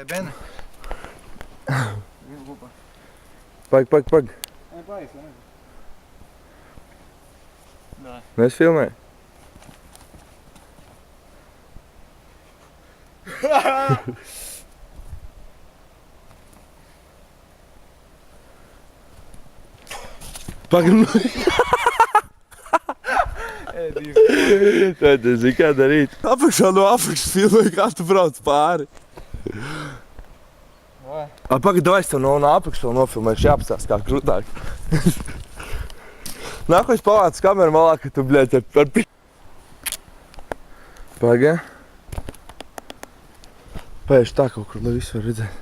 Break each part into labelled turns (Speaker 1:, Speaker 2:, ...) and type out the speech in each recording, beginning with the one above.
Speaker 1: Ben.
Speaker 2: Pag. Mēs filmējam. Pagaidām. Tad zini, kā darīt. Apakšā no apakšas filmēju, kā tu brauc pāri. Pagaid, davai es tev no apakšas vēl nofilmēšu, jāapstās kā krūtāk. Nākošais pavāc kameru malā, ka tu, bļēt, ar pi... Pagaid. Pēš tā kaut kur, lai visu var redzēt.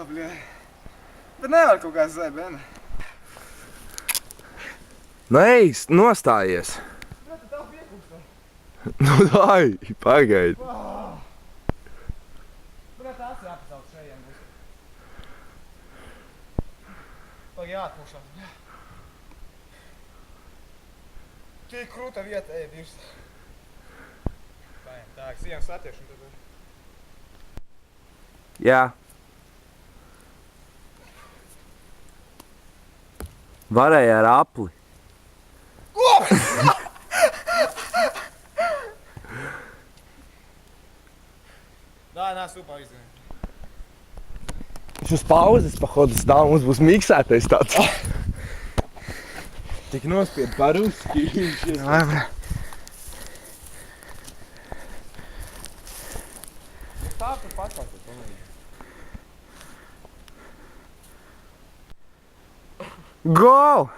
Speaker 1: Bļē. Bet nevar kaut kā zai, Ben.
Speaker 2: Nu ej, nostājies.
Speaker 1: Bļē, tu tev piekūkstā.
Speaker 2: Nu dai, pagaid.
Speaker 1: Bļē, tās jāpasauc šajiem būs. Pagaid, jāatpūšās, bļē. Tī krūta vieta, ej, divs. Tā, sienas satiekšu un tad...
Speaker 2: Jā. Varēja ar apli.
Speaker 1: Nā, super izdarīt.
Speaker 2: Viņš uz pauzes pahodu stāv, mums būs miksētais tāds. Tik nospied paruski.
Speaker 1: Jā, bļē. Tā tur paskatās, pamēģi.
Speaker 2: Go!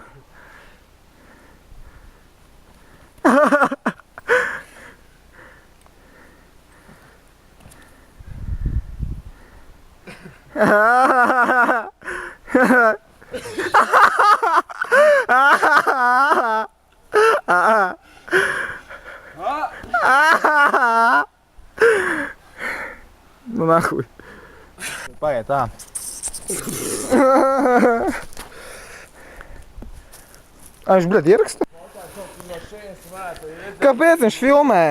Speaker 2: Nu nahuj.
Speaker 1: Pagaid, tā. Viņš, bļēt, ieraksta? Kāpēc viņš filmē?